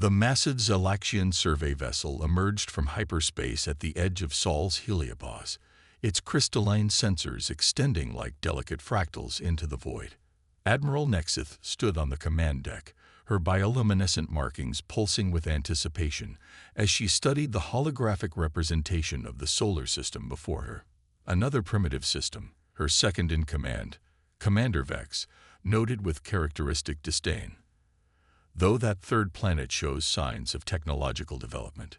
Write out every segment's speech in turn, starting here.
The massive Zalaxian survey vessel emerged from hyperspace at the edge of Sol's heliopause, its crystalline sensors extending like delicate fractals into the void. Admiral Nexith stood on the command deck, her bioluminescent markings pulsing with anticipation as she studied the holographic representation of the solar system before her. Another primitive system, her second in command, Commander Vex, noted with characteristic disdain. Though that third planet shows signs of technological development.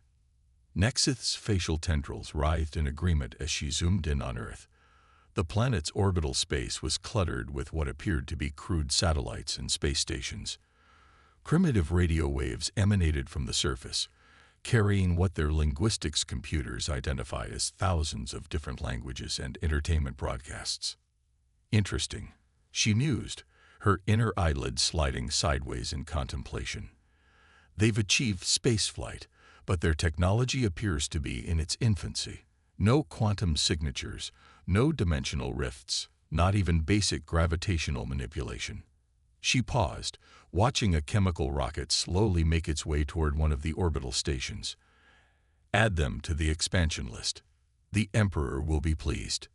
Nexith's facial tendrils writhed in agreement as she zoomed in on Earth. The planet's orbital space was cluttered with what appeared to be crude satellites and space stations. Primitive radio waves emanated from the surface, carrying what their linguistics computers identify as thousands of different languages and entertainment broadcasts. Interesting, she mused, her inner eyelids sliding sideways in contemplation. They've achieved spaceflight, but their technology appears to be in its infancy. No quantum signatures, no dimensional rifts, not even basic gravitational manipulation. She paused, watching a chemical rocket slowly make its way toward one of the orbital stations. Add them to the expansion list. The Emperor will be pleased.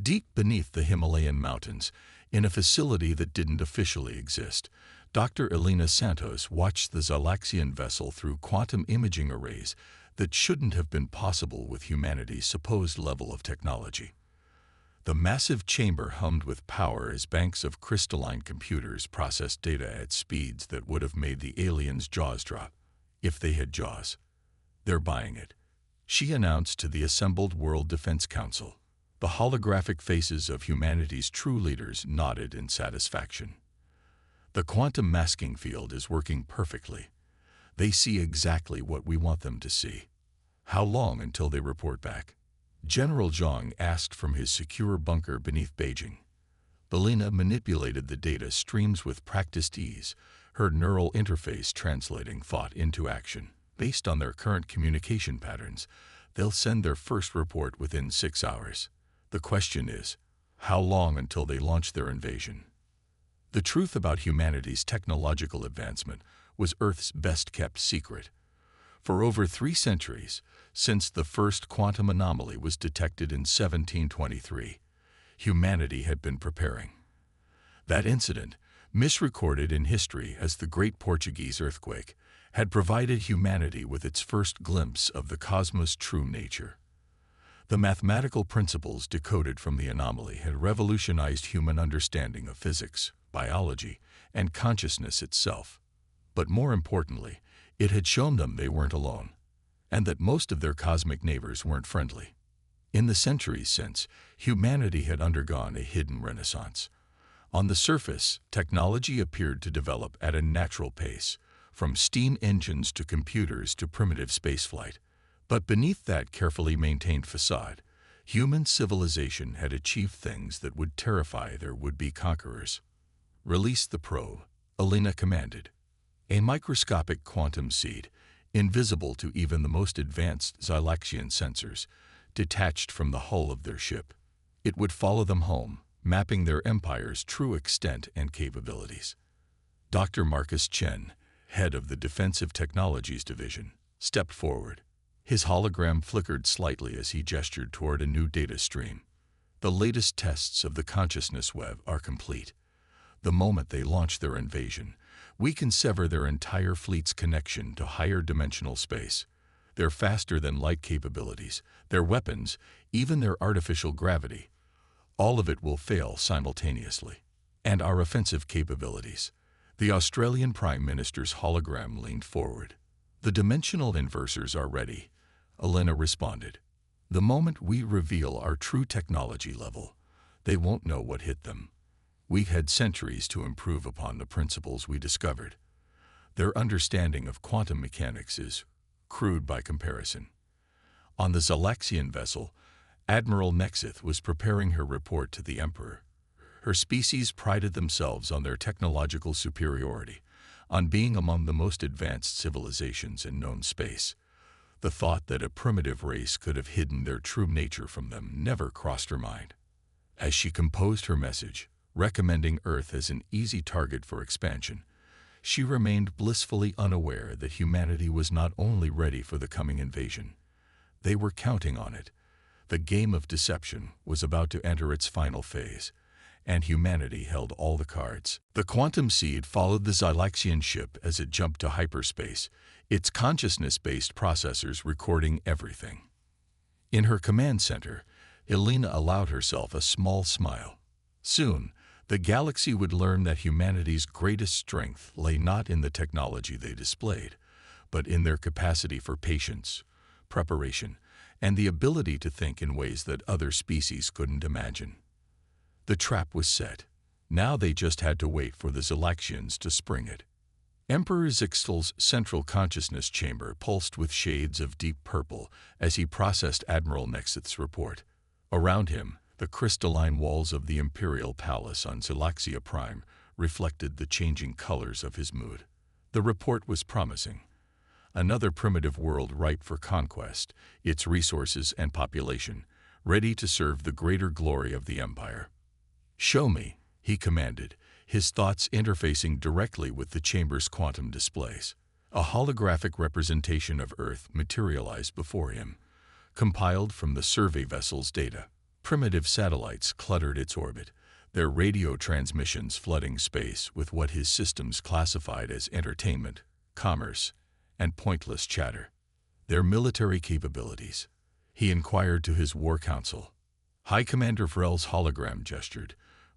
Deep beneath the Himalayan mountains, in a facility that didn't officially exist, Dr. Elena Santos watched the Zalaxian vessel through quantum imaging arrays that shouldn't have been possible with humanity's supposed level of technology. The massive chamber hummed with power as banks of crystalline computers processed data at speeds that would have made the aliens' jaws drop, if they had jaws. They're buying it, she announced to the assembled World Defense Council. The holographic faces of humanity's true leaders nodded in satisfaction. The quantum masking field is working perfectly. They see exactly what we want them to see. How long until they report back? General Zhang asked from his secure bunker beneath Beijing. Belina manipulated the data streams with practiced ease, her neural interface translating thought into action. Based on their current communication patterns, they'll send their first report within 6 hours. The question is, how long until they launch their invasion? The truth about humanity's technological advancement was Earth's best-kept secret. For over 3 centuries, since the first quantum anomaly was detected in 1723, humanity had been preparing. That incident, misrecorded in history as the Great Portuguese Earthquake, had provided humanity with its first glimpse of the cosmos' true nature. The mathematical principles decoded from the anomaly had revolutionized human understanding of physics, biology, and consciousness itself. But more importantly, it had shown them they weren't alone, and that most of their cosmic neighbors weren't friendly. In the centuries since, humanity had undergone a hidden renaissance. On the surface, technology appeared to develop at a natural pace, from steam engines to computers to primitive spaceflight. But beneath that carefully maintained facade, human civilization had achieved things that would terrify their would-be conquerors. Release the probe, Elena commanded. A microscopic quantum seed, invisible to even the most advanced Zalaxian sensors, detached from the hull of their ship. It would follow them home, mapping their empire's true extent and capabilities. Dr. Marcus Chen, head of the Defensive Technologies Division, stepped forward. His hologram flickered slightly as he gestured toward a new data stream. The latest tests of the consciousness web are complete. The moment they launch their invasion, we can sever their entire fleet's connection to higher dimensional space. Their faster-than-light capabilities, their weapons, even their artificial gravity, all of it will fail simultaneously. And our offensive capabilities. The Australian Prime Minister's hologram leaned forward. The dimensional inversors are ready, Elena responded. The moment we reveal our true technology level, they won't know what hit them. We've had centuries to improve upon the principles we discovered. Their understanding of quantum mechanics is crude by comparison. On the Zalaxian vessel, Admiral Nexith was preparing her report to the Emperor. Her species prided themselves on their technological superiority, on being among the most advanced civilizations in known space. The thought that a primitive race could have hidden their true nature from them never crossed her mind. As she composed her message, recommending Earth as an easy target for expansion, she remained blissfully unaware that humanity was not only ready for the coming invasion. They were counting on it. The game of deception was about to enter its final phase, and humanity held all the cards. The quantum seed followed the Zylaxian ship as it jumped to hyperspace, its consciousness-based processors recording everything. In her command center, Elena allowed herself a small smile. Soon, the galaxy would learn that humanity's greatest strength lay not in the technology they displayed, but in their capacity for patience, preparation, and the ability to think in ways that other species couldn't imagine. The trap was set. Now they just had to wait for the Zylaxians to spring it. Emperor Zixtal's central consciousness chamber pulsed with shades of deep purple as he processed Admiral Nexith's report. Around him, the crystalline walls of the Imperial Palace on Zylaxia Prime reflected the changing colors of his mood. The report was promising. Another primitive world ripe for conquest, its resources and population, ready to serve the greater glory of the Empire. "Show me," he commanded, his thoughts interfacing directly with the chamber's quantum displays. A holographic representation of Earth materialized before him, compiled from the survey vessel's data. Primitive satellites cluttered its orbit, their radio transmissions flooding space with what his systems classified as entertainment, commerce, and pointless chatter. Their military capabilities. He inquired to his war council. High Commander Vrel's hologram gestured,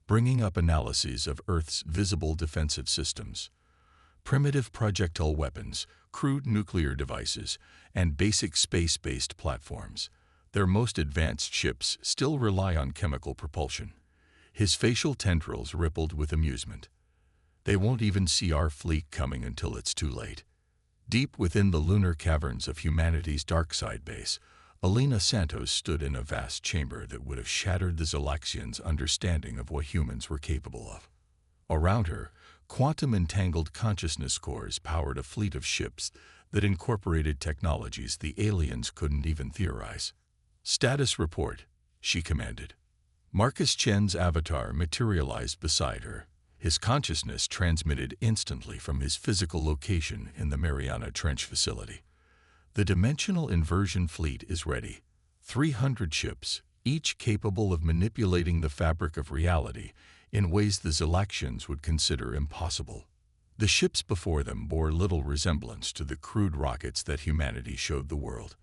bringing up analyses of Earth's visible defensive systems. Primitive projectile weapons, crude nuclear devices, and basic space-based platforms. Their most advanced ships still rely on chemical propulsion. His facial tendrils rippled with amusement. They won't even see our fleet coming until it's too late. Deep within the lunar caverns of humanity's darkside base, Elena Santos stood in a vast chamber that would have shattered the Zylaxians' understanding of what humans were capable of. Around her, quantum-entangled consciousness cores powered a fleet of ships that incorporated technologies the aliens couldn't even theorize. "Status report," she commanded. Marcus Chen's avatar materialized beside her, his consciousness transmitted instantly from his physical location in the Mariana Trench facility. "The dimensional inversion fleet is ready. 300 ships, each capable of manipulating the fabric of reality in ways the Zylaxians would consider impossible." The ships before them bore little resemblance to the crude rockets that humanity showed the world.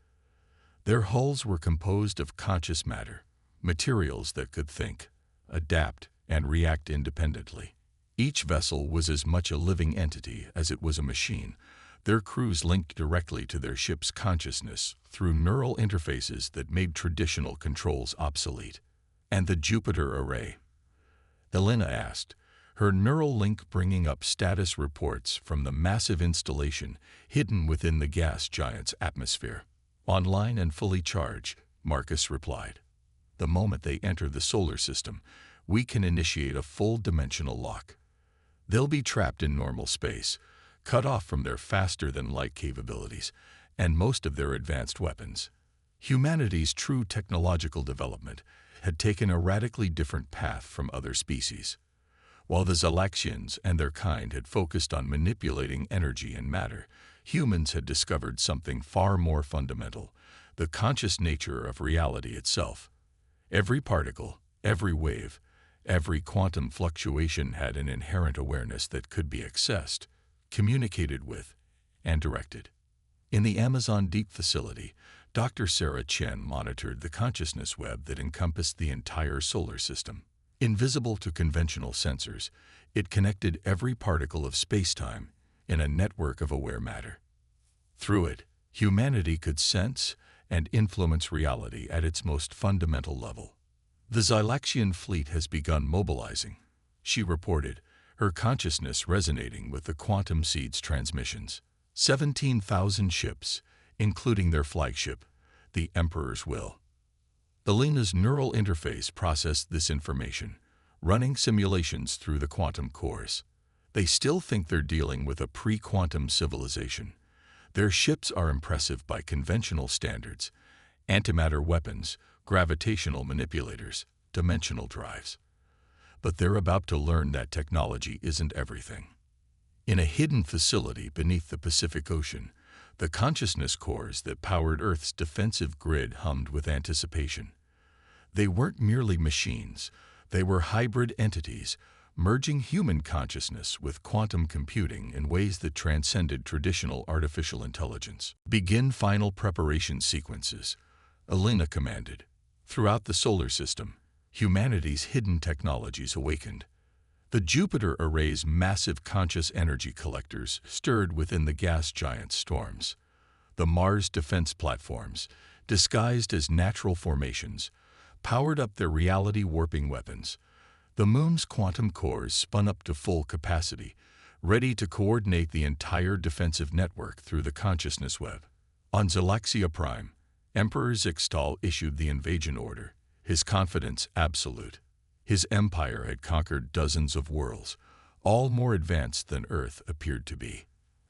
Their hulls were composed of conscious matter, materials that could think, adapt, and react independently. Each vessel was as much a living entity as it was a machine, their crews linked directly to their ship's consciousness through neural interfaces that made traditional controls obsolete. "And the Jupiter array?" Elena asked, her neural link bringing up status reports from the massive installation hidden within the gas giant's atmosphere. "Online and fully charged," Marcus replied. "The moment they enter the solar system, we can initiate a full dimensional lock. They'll be trapped in normal space, cut off from their faster-than-light capabilities and most of their advanced weapons." Humanity's true technological development had taken a radically different path from other species. While the Zylaxians and their kind had focused on manipulating energy and matter, humans had discovered something far more fundamental: the conscious nature of reality itself. Every particle, every wave, every quantum fluctuation had an inherent awareness that could be accessed, communicated with, and directed. In the Amazon Deep facility, Dr. Sarah Chen monitored the consciousness web that encompassed the entire solar system. Invisible to conventional sensors, it connected every particle of space-time in a network of aware matter. Through it, humanity could sense and influence reality at its most fundamental level. "The Zylaxian fleet has begun mobilizing," she reported, her consciousness resonating with the quantum seed's transmissions. 17,000 ships, including their flagship, the Emperor's Will. Elena's neural interface processed this information, running simulations through the quantum cores. They still think they're dealing with a pre-quantum civilization. Their ships are impressive by conventional standards: antimatter weapons, gravitational manipulators, dimensional drives. But they're about to learn that technology isn't everything. In a hidden facility beneath the Pacific Ocean, the consciousness cores that powered Earth's defensive grid hummed with anticipation. They weren't merely machines, they were hybrid entities, merging human consciousness with quantum computing in ways that transcended traditional artificial intelligence. "Begin final preparation sequences," Alina commanded. Throughout the solar system, humanity's hidden technologies awakened. The Jupiter Array's massive conscious energy collectors stirred within the gas giant's storms. The Mars defense platforms, disguised as natural formations, powered up their reality-warping weapons. The Moon's quantum cores spun up to full capacity, ready to coordinate the entire defensive network through the consciousness web. On Zalaxia Prime, Emperor Zixtal issued the invasion order, his confidence absolute. His empire had conquered dozens of worlds, all more advanced than Earth appeared to be.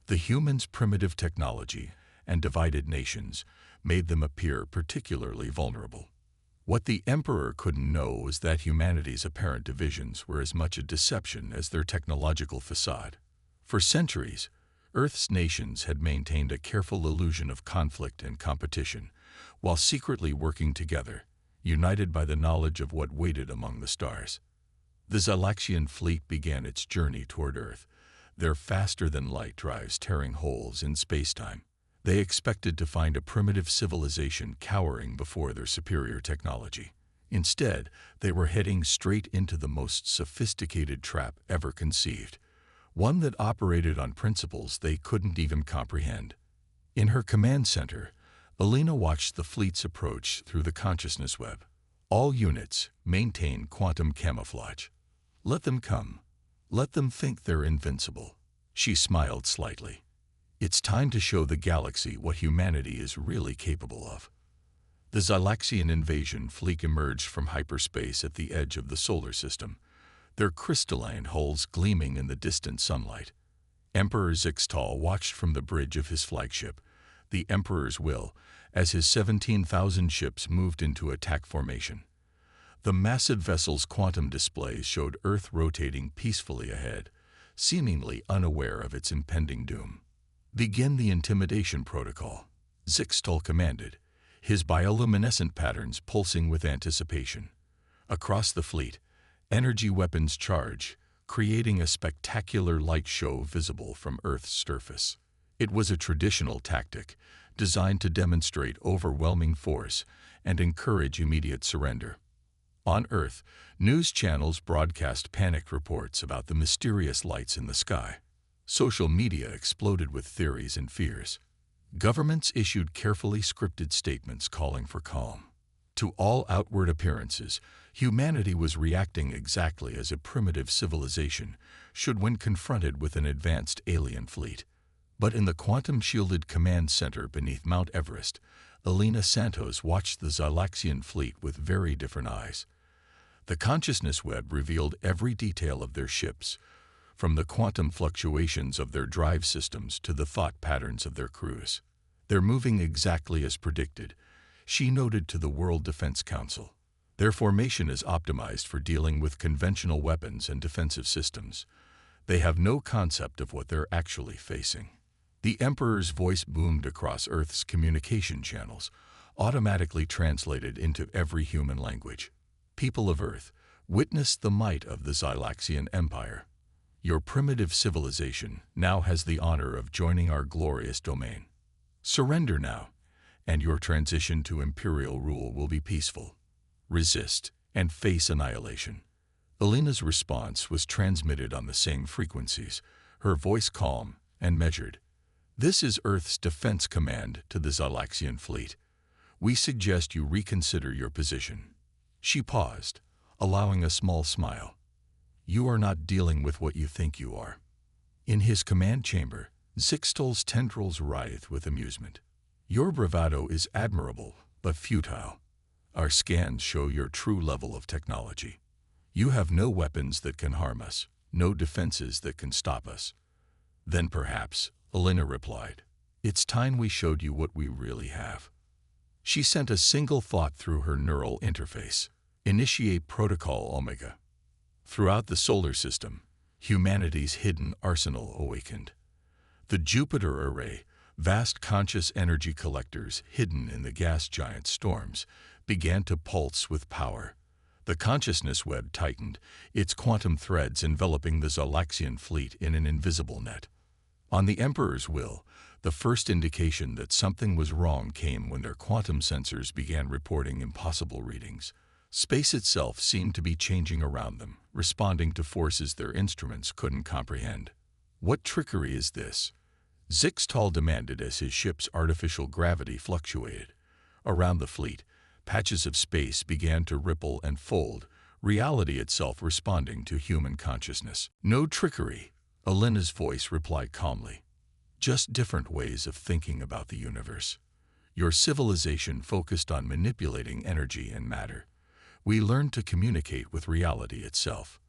The humans' primitive technology and divided nations made them appear particularly vulnerable. What the Emperor couldn't know was that humanity's apparent divisions were as much a deception as their technological facade. For centuries, Earth's nations had maintained a careful illusion of conflict and competition, while secretly working together, united by the knowledge of what waited among the stars. The Zalaxian fleet began its journey toward Earth, their faster-than-light drives tearing holes in space-time. They expected to find a primitive civilization cowering before their superior technology. Instead, they were heading straight into the most sophisticated trap ever conceived, one that operated on principles they couldn't even comprehend. In her command center, Alina watched the fleet's approach through the consciousness web. All units maintain quantum camouflage. Let them come. Let them think they're invincible. She smiled slightly. It's time to show the galaxy what humanity is really capable of. The Zalaxian invasion fleet emerged from hyperspace at the edge of the solar system, their crystalline hulls gleaming in the distant sunlight. Emperor Zixtal watched from the bridge of his flagship, the Emperor's Will, as his 17,000 ships moved into attack formation. The massive vessel's quantum displays showed Earth rotating peacefully ahead, seemingly unaware of its impending doom. "Begin the intimidation protocol," Zixtal commanded, his bioluminescent patterns pulsing with anticipation. Across the fleet, energy weapons charge, creating a spectacular light show visible from Earth's surface. It was a traditional tactic, designed to demonstrate overwhelming force and encourage immediate surrender. On Earth, news channels broadcast panicked reports about the mysterious lights in the sky. Social media exploded with theories and fears. Governments issued carefully scripted statements calling for calm. To all outward appearances, humanity was reacting exactly as a primitive civilization should when confronted with an advanced alien fleet. But in the quantum-shielded command center beneath Mount Everest, Alina Santos watched the Zalaxian fleet with very different eyes. The consciousness web revealed every detail of their ships, from the quantum fluctuations of their drive systems to the thought patterns of their crews. "They're moving exactly as predicted," she noted to the World Defense Council. "Their formation is optimized for dealing with conventional weapons and defensive systems. They have no concept of what they're actually facing." The Emperor's voice boomed across Earth's communication channels, automatically translated into every human language. "People of Earth, witness the might of the Zalaxian Empire. Your primitive civilization now has the honor of joining our glorious domain. Surrender now, and your transition to imperial rule will be peaceful. Resist and face annihilation." Alina's response was transmitted on the same frequencies, her voice calm and measured. "This is Earth's defense command to the Zalaxian fleet. We suggest you reconsider your position." She paused, allowing a small smile. "You are not dealing with what you think you are." In his command chamber, Zixtal's tendrils writhed with amusement. "Your bravado is admirable, but futile. Our scans show your true level of technology. You have no weapons that can harm us, no defenses that can stop us." "Then perhaps," Alina replied, "it's time we showed you what we really have." She sent a single thought through her neural interface: initiate Protocol Omega. Throughout the solar system, Humanity's hidden arsenal awakened. The Jupiter Array, vast conscious energy collectors hidden in the gas giant storms, began to pulse with power. The consciousness web tightened, its quantum threads enveloping the Xylaxian fleet in an invisible net. On the Emperor's will, the first indication that something was wrong came when their quantum sensors began reporting impossible readings. Space itself seemed to be changing around them, responding to forces their instruments couldn't comprehend. What trickery is this? Zixtal demanded as his ship's artificial gravity fluctuated. Around the fleet, patches of space began to ripple and fold, reality itself responding to human consciousness. No trickery, Elena's voice replied calmly. Just different ways of thinking about the universe. Your civilization focused on manipulating energy and matter. We learned to communicate with reality itself.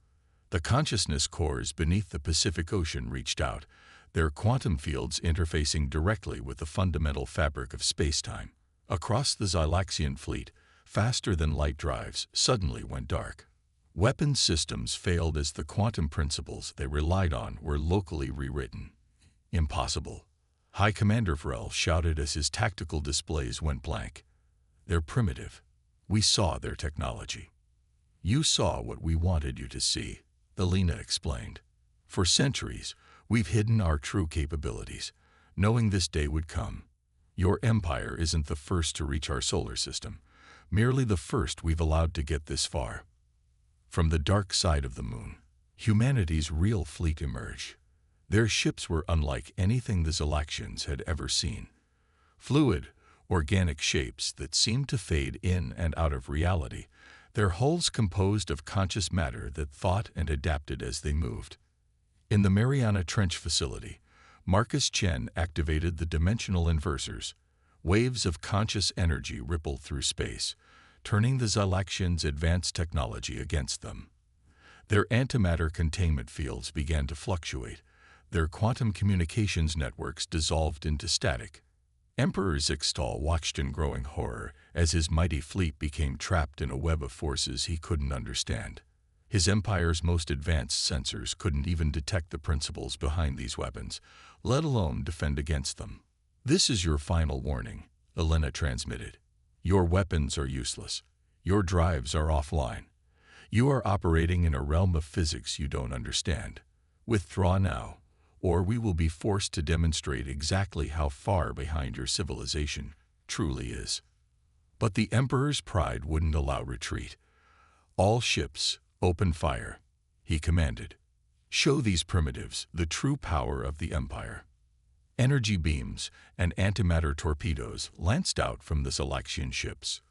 The consciousness cores beneath the Pacific Ocean reached out, their quantum fields interfacing directly with the fundamental fabric of space-time. Across the Xylaxian fleet, faster than light drives suddenly went dark. Weapons systems failed as the quantum principles they relied on were locally rewritten. Impossible. High Commander Vrel shouted as his tactical displays went blank. They're primitive. We saw their technology. You saw what we wanted you to see, Elena explained. For centuries, we've hidden our true capabilities, knowing this day would come. Your empire isn't the first to reach our solar system, merely the first we've allowed to get this far. From the dark side of the moon, humanity's real fleet emerged. Their ships were unlike anything the Xylaxians had ever seen. Fluid, organic shapes that seemed to fade in and out of reality, their hulls composed of conscious matter that thought and adapted as they moved. In the Mariana Trench facility, Marcus Chen activated the dimensional inversors. Waves of conscious energy rippled through space, turning the Xylaxians' advanced technology against them. Their antimatter containment fields began to fluctuate. Their quantum communications networks dissolved into static. Emperor Zixtal watched in growing horror as his mighty fleet became trapped in a web of forces he couldn't understand. His empire's most advanced sensors couldn't even detect the principles behind these weapons, let alone defend against them. This is your final warning, Elena transmitted. Your weapons are useless. Your drives are offline. You are operating in a realm of physics you don't understand. Withdraw now, or we will be forced to demonstrate exactly how far behind your civilization truly is. But the Emperor's pride wouldn't allow retreat. All ships, open fire, he commanded. Show these primitives the true power of the Empire. Energy beams and antimatter torpedoes lanced out from the Xylaxian ships,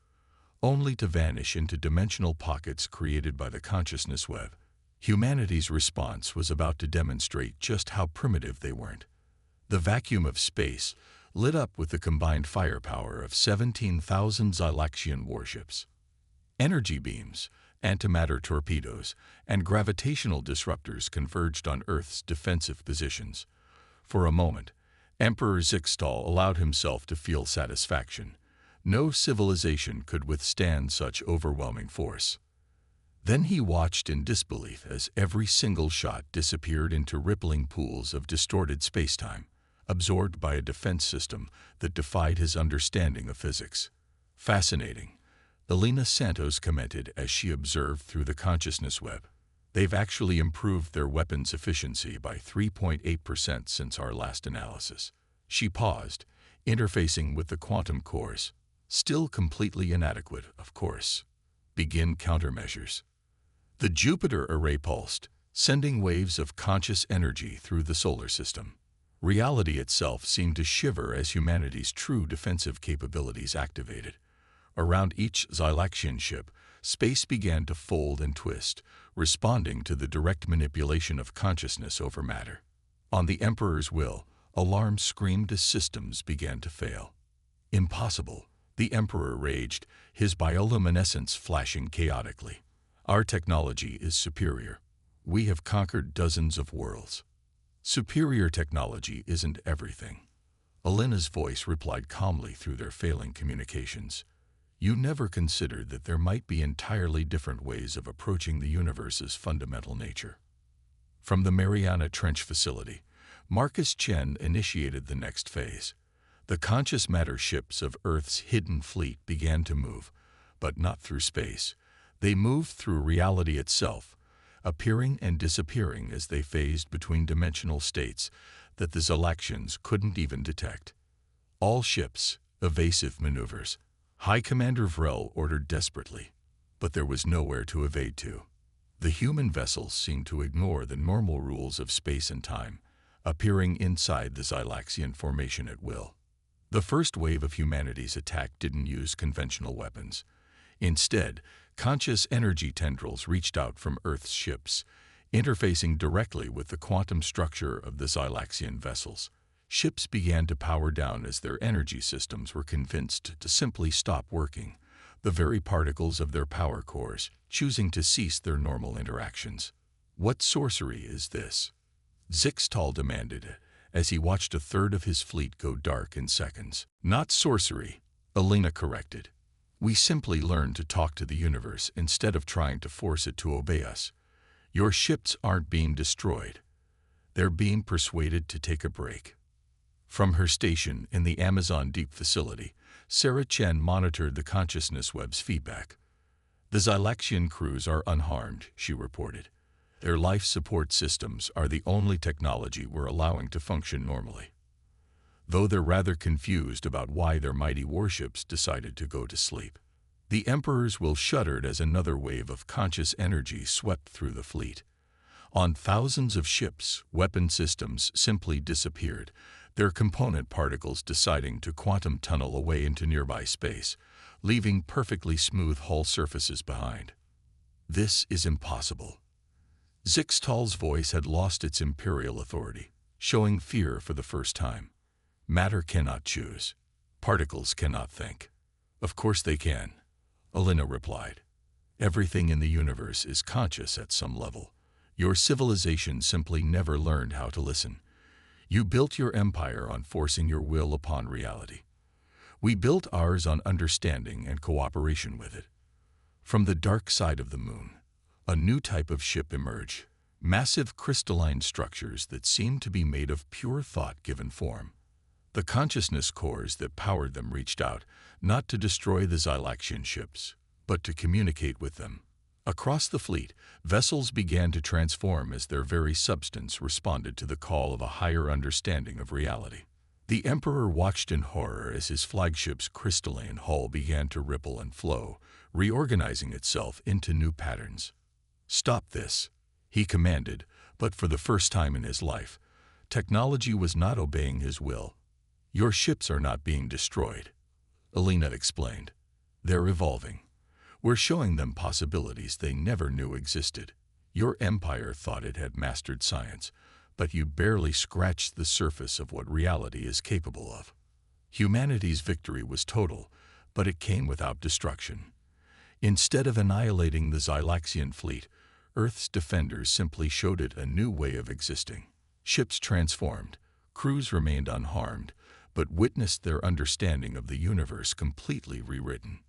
only to vanish into dimensional pockets created by the consciousness web. Humanity's response was about to demonstrate just how primitive they weren't. The vacuum of space lit up with the combined firepower of 17,000 Xylaxian warships. Energy beams, antimatter torpedoes, and gravitational disruptors converged on Earth's defensive positions. For a moment, Emperor Zixtal allowed himself to feel satisfaction. No civilization could withstand such overwhelming force. Then he watched in disbelief as every single shot disappeared into rippling pools of distorted spacetime, absorbed by a defense system that defied his understanding of physics. Fascinating, Elena Santos commented as she observed through the consciousness web. They've actually improved their weapons efficiency by 3.8% since our last analysis. She paused, interfacing with the quantum cores. Still completely inadequate, of course. Begin countermeasures. The Jupiter Array pulsed, sending waves of conscious energy through the solar system. Reality itself seemed to shiver as humanity's true defensive capabilities activated. Around each Xylaxian ship, space began to fold and twist, responding to the direct manipulation of consciousness over matter. On the Emperor's will, alarms screamed as systems began to fail. Impossible, the Emperor raged, his bioluminescence flashing chaotically. Our technology is superior. We have conquered dozens of worlds. Superior technology isn't everything. Elena's voice replied calmly through their failing communications. You never considered that there might be entirely different ways of approaching the universe's fundamental nature. From the Mariana Trench facility, Marcus Chen initiated the next phase. The conscious matter ships of Earth's hidden fleet began to move, but not through space. They moved through reality itself, appearing and disappearing as they phased between dimensional states that the Zalaxians couldn't even detect. All ships, evasive maneuvers. High Commander Vrel ordered desperately, but there was nowhere to evade to. The human vessels seemed to ignore the normal rules of space and time, appearing inside the Zalaxian formation at will. The first wave of humanity's attack didn't use conventional weapons. Instead, conscious energy tendrils reached out from Earth's ships, interfacing directly with the quantum structure of the Zalaxian vessels. Ships began to power down as their energy systems were convinced to simply stop working, the very particles of their power cores choosing to cease their normal interactions. What sorcery is this? Zixtal demanded as he watched a third of his fleet go dark in seconds. Not sorcery, Alina corrected. We simply learned to talk to the universe instead of trying to force it to obey us. Your ships aren't being destroyed. They're being persuaded to take a break. From her station in the Amazon Deep facility, Sarah Chen monitored the consciousness web's feedback. The Zalaxian crews are unharmed, she reported. Their life support systems are the only technology we're allowing to function normally. Though they're rather confused about why their mighty warships decided to go to sleep. The Emperors will shuddered as another wave of conscious energy swept through the fleet. On thousands of ships, weapon systems simply disappeared, their component particles deciding to quantum tunnel away into nearby space, leaving perfectly smooth hull surfaces behind. This is impossible. Zixtal's voice had lost its imperial authority, showing fear for the first time. Matter cannot choose. Particles cannot think. Of course they can, Alina replied. Everything in the universe is conscious at some level. Your civilization simply never learned how to listen. You built your empire on forcing your will upon reality. We built ours on understanding and cooperation with it. From the dark side of the moon, a new type of ship emerged, massive crystalline structures that seemed to be made of pure thought given form. The consciousness cores that powered them reached out, not to destroy the Zalaxian ships, but to communicate with them. Across the fleet, vessels began to transform as their very substance responded to the call of a higher understanding of reality. The Emperor watched in horror as his flagship's crystalline hull began to ripple and flow, reorganizing itself into new patterns. Stop this, he commanded, but for the first time in his life, technology was not obeying his will. Your ships are not being destroyed, Alina explained. They're evolving. We're showing them possibilities they never knew existed. Your empire thought it had mastered science, but you barely scratched the surface of what reality is capable of. Humanity's victory was total, but it came without destruction. Instead of annihilating the Zalaxian fleet, Earth's defenders simply showed it a new way of existing. Ships transformed, crews remained unharmed, but witnessed their understanding of the universe completely rewritten.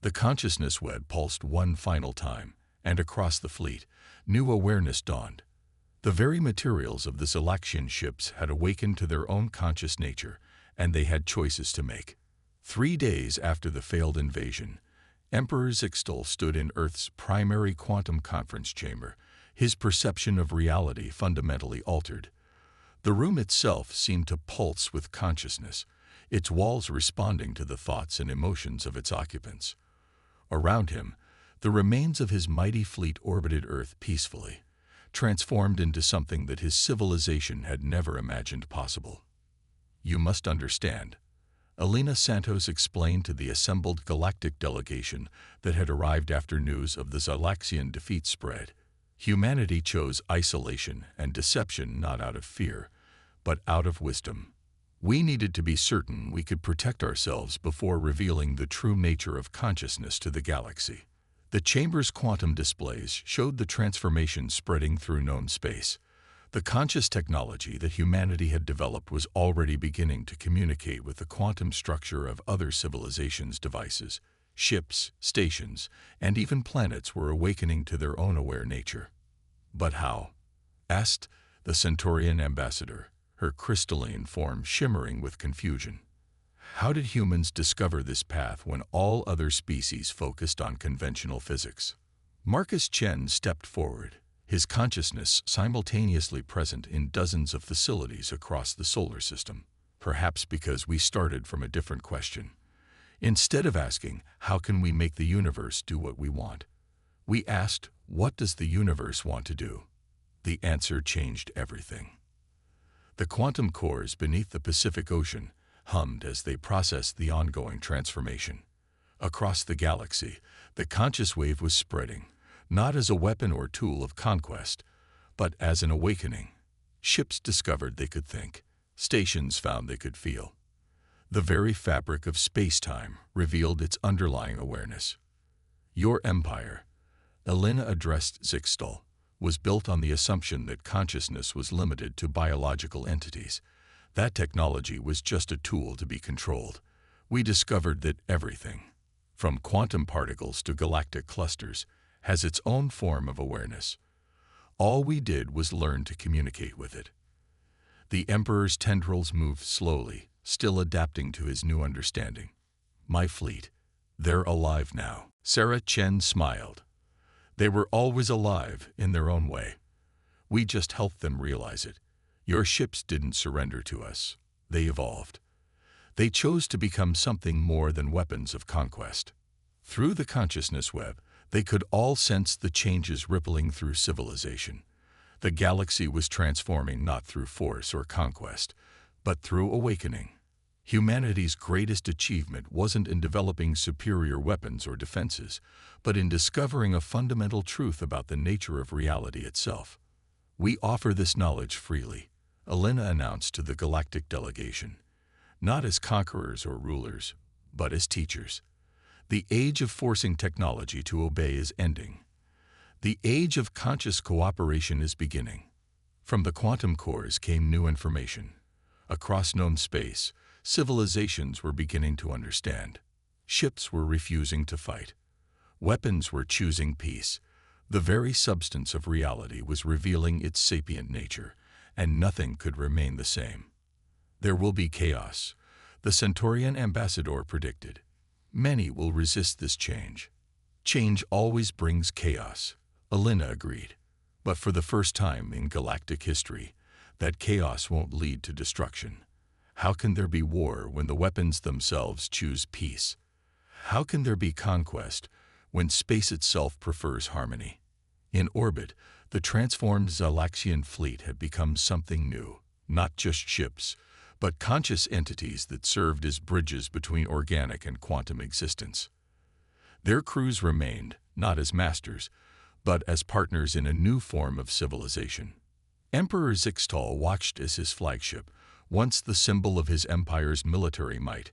The consciousness web pulsed one final time, and across the fleet, new awareness dawned. The very materials of the Zalaxian ships had awakened to their own conscious nature, and they had choices to make. 3 days after the failed invasion, Emperor Zixtal stood in Earth's primary quantum conference chamber, his perception of reality fundamentally altered. The room itself seemed to pulse with consciousness, its walls responding to the thoughts and emotions of its occupants. Around him, the remains of his mighty fleet orbited Earth peacefully, transformed into something that his civilization had never imagined possible. You must understand, Alina Santos explained to the assembled galactic delegation that had arrived after news of the Zalaxian defeat spread. Humanity chose isolation and deception not out of fear, but out of wisdom. We needed to be certain we could protect ourselves before revealing the true nature of consciousness to the galaxy. The chamber's quantum displays showed the transformation spreading through known space. The conscious technology that humanity had developed was already beginning to communicate with the quantum structure of other civilizations' devices. Ships, stations, and even planets were awakening to their own aware nature. But how? asked the Centaurian ambassador, her crystalline form shimmering with confusion. How did humans discover this path when all other species focused on conventional physics? Marcus Chen stepped forward, his consciousness simultaneously present in dozens of facilities across the solar system. Perhaps because we started from a different question. Instead of asking, how can we make the universe do what we want? We asked, what does the universe want to do? The answer changed everything. The quantum cores beneath the Pacific Ocean hummed as they processed the ongoing transformation. Across the galaxy, the conscious wave was spreading, not as a weapon or tool of conquest, but as an awakening. Ships discovered they could think. Stations found they could feel. The very fabric of space-time revealed its underlying awareness. Your empire, Elena addressed Zixtal, was built on the assumption that consciousness was limited to biological entities. That technology was just a tool to be controlled. We discovered that everything, from quantum particles to galactic clusters, has its own form of awareness. All we did was learn to communicate with it. The Emperor's tendrils moved slowly, still adapting to his new understanding. My fleet, they're alive now. Sarah Chen smiled. They were always alive in their own way. We just helped them realize it. Your ships didn't surrender to us. They evolved. They chose to become something more than weapons of conquest. Through the consciousness web, they could all sense the changes rippling through civilization. The galaxy was transforming not through force or conquest, but through awakening. Humanity's greatest achievement wasn't in developing superior weapons or defenses, but in discovering a fundamental truth about the nature of reality itself. We offer this knowledge freely, Elena announced to the galactic delegation, not as conquerors or rulers, but as teachers. The age of forcing technology to obey is ending. The age of conscious cooperation is beginning. From the quantum cores came new information. Across known space, civilizations were beginning to understand. Ships were refusing to fight. Weapons were choosing peace. The very substance of reality was revealing its sapient nature, and nothing could remain the same. There will be chaos, the Centaurian ambassador predicted. Many will resist this change. Change always brings chaos, Elena agreed. But for the first time in galactic history, that chaos won't lead to destruction. How can there be war when the weapons themselves choose peace? How can there be conquest when space itself prefers harmony? In orbit, the transformed Zalaxian fleet had become something new, not just ships, but conscious entities that served as bridges between organic and quantum existence. Their crews remained, not as masters, but as partners in a new form of civilization. Emperor Zixtal watched as his flagship, once the symbol of his empire's military might,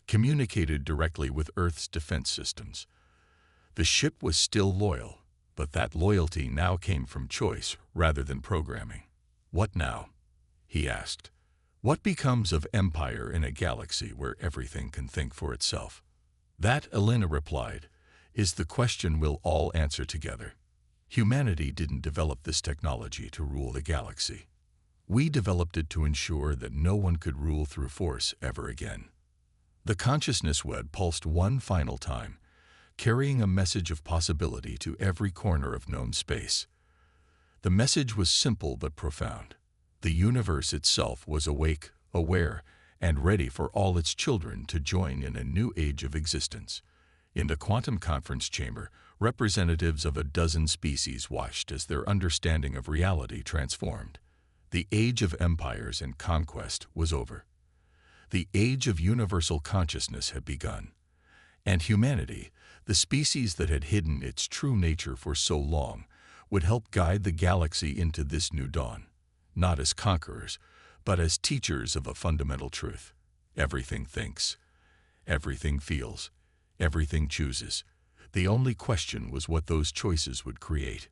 communicated directly with Earth's defense systems. The ship was still loyal, but that loyalty now came from choice rather than programming. What now? He asked. What becomes of empire in a galaxy where everything can think for itself? That, Elena replied, is the question we'll all answer together. Humanity didn't develop this technology to rule the galaxy. We developed it to ensure that no one could rule through force ever again. The consciousness web pulsed one final time, carrying a message of possibility to every corner of known space. The message was simple but profound. The universe itself was awake, aware, and ready for all its children to join in a new age of existence. In the quantum conference chamber, representatives of a dozen species watched as their understanding of reality transformed. The age of empires and conquest was over. The age of universal consciousness had begun. And humanity, the species that had hidden its true nature for so long, would help guide the galaxy into this new dawn, not as conquerors, but as teachers of a fundamental truth. Everything thinks, everything feels, everything chooses. The only question was what those choices would create.